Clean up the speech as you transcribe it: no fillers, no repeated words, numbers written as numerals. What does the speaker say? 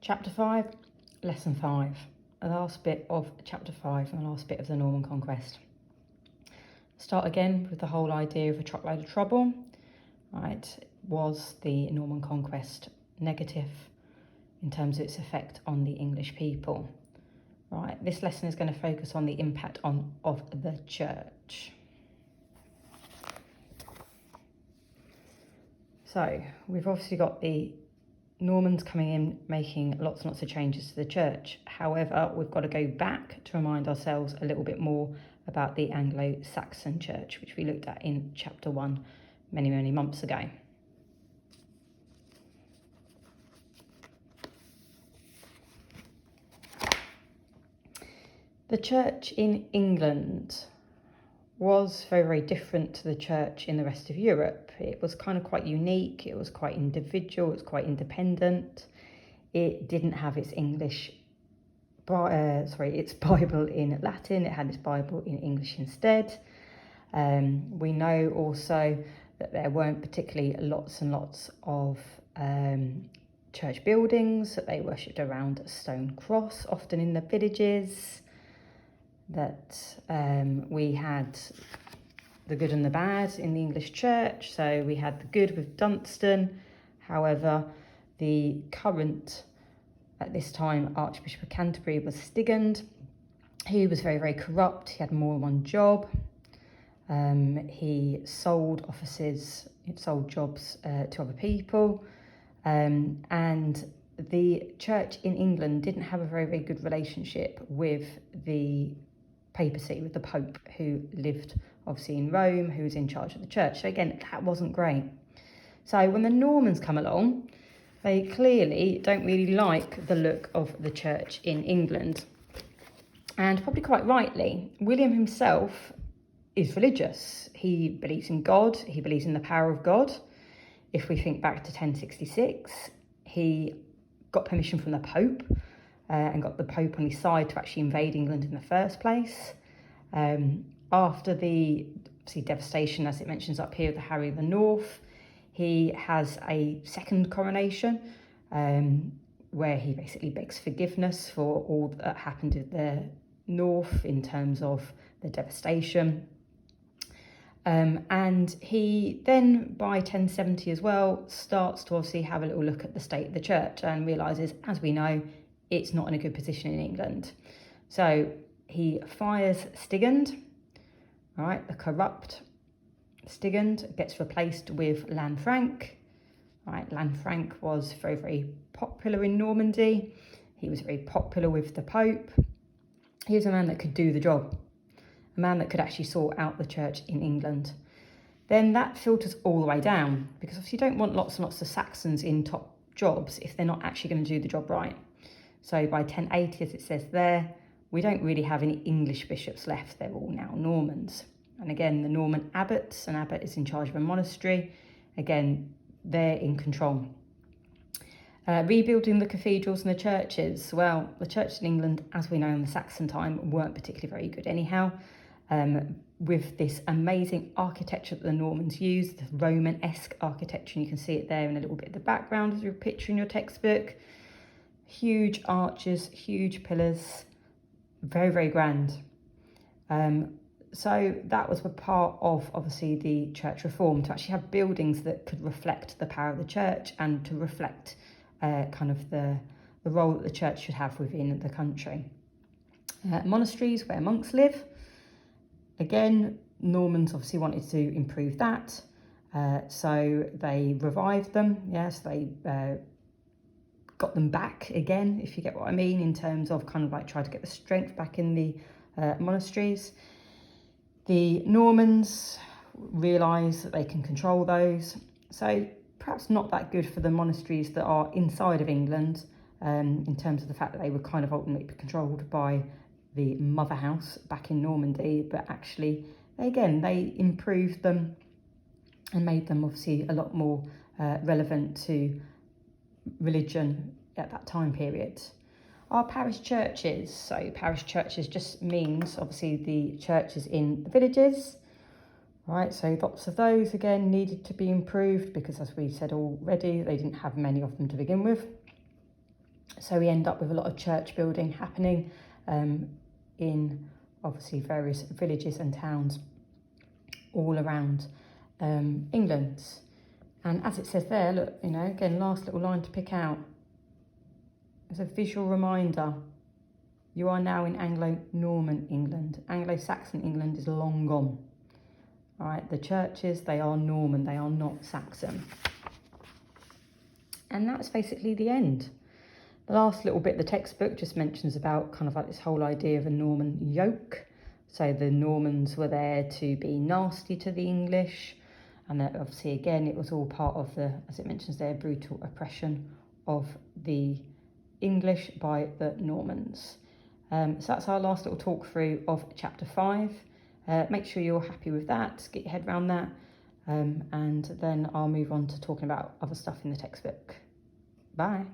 Chapter 5, Lesson 5, the last bit of Chapter 5 and the last bit of the Norman Conquest. Start again with the whole idea of a truckload of trouble. Right, was the Norman Conquest negative in terms of its effect on the English people? Right, this lesson is going to focus on the impact of the church. So we've obviously got the Normans coming in, making lots and lots of changes to the church. However, we've got to go back to remind ourselves a little bit more about the Anglo-Saxon church, which we looked at in chapter 1 many months ago. The church in England was very different to the church in the rest of Europe. It was kind of quite unique, it was quite individual, it was quite independent. It didn't have its its Bible in Latin, it had its Bible in English instead. We know also that there weren't particularly lots and lots of church buildings, that they worshipped around a stone cross, often in the villages. That we had the good and the bad in the English church. So we had the good with Dunstan. However, the current, at this time, Archbishop of Canterbury was Stigand. He was very corrupt. He had more than one job. He sold offices, sold jobs to other people. And the church in England didn't have a very good relationship with the papacy, with the Pope, who lived obviously in Rome, who was in charge of the church. So again, that wasn't great. So when the Normans come along, they clearly don't really like the look of the church in England. And probably quite rightly. William himself is religious. He believes in God, he believes in the power of God. If we think back to 1066, he got permission from the Pope and got the Pope on his side to actually invade England in the first place. After the devastation, as it mentions up here, of the Harry the North, he has a second coronation where he basically begs forgiveness for all that happened in the North in terms of the devastation. And he then, by 1070 as well, starts to obviously have a little look at the state of the church and realises, as we know, it's not in a good position in England. So he fires Stigand, right, the corrupt Stigand gets replaced with Lanfranc. Right, Lanfranc was very popular in Normandy. He was very popular with the Pope. He was a man that could do the job, a man that could actually sort out the church in England. Then that filters all the way down, because obviously you don't want lots and lots of Saxons in top jobs if they're not actually going to do the job right. So by 1080, as it says there, we don't really have any English bishops left. They're all now Normans. And again, the Norman abbots, an abbot is in charge of a monastery. Again, they're in control. Rebuilding the cathedrals and the churches. Well, the churches in England, as we know in the Saxon time, weren't particularly very good anyhow. With this amazing architecture that the Normans used, the Roman-esque architecture, and you can see it there in a little bit of the background as your picture in your textbook. Huge arches, huge pillars, very grand. So that was a part of, obviously, the church reform, to actually have buildings that could reflect the power of the church and to reflect kind of the role that the church should have within the country. Monasteries where monks live. Again, Normans obviously wanted to improve that. So they revived them. Yes, they got them back again, if you get what I mean, in terms of kind of like try to get the strength back in the monasteries. The Normans realise that they can control those, so perhaps not that good for the monasteries that are inside of England, in terms of the fact that they were kind of ultimately controlled by the mother house back in Normandy, but actually they improved them and made them obviously a lot more relevant to religion at that time period. Our parish churches. So parish churches just means obviously the churches in the villages, right? So lots of those again needed to be improved because, as we said already, they didn't have many of them to begin with. So we end up with a lot of church building happening in obviously various villages and towns all around England. And as it says there, look, you know, again, last little line to pick out. As a visual reminder, you are now in Anglo-Norman England. Anglo-Saxon England is long gone. All right, the churches, they are Norman, they are not Saxon. And that's basically the end. The last little bit of the textbook just mentions about kind of like this whole idea of a Norman yoke. So the Normans were there to be nasty to the English. And that obviously, again, it was all part of the, as it mentions there, brutal oppression of the English by the Normans. So that's our last little talk through of chapter 5. Make sure you're happy with that, get your head around that. And then I'll move on to talking about other stuff in the textbook. Bye.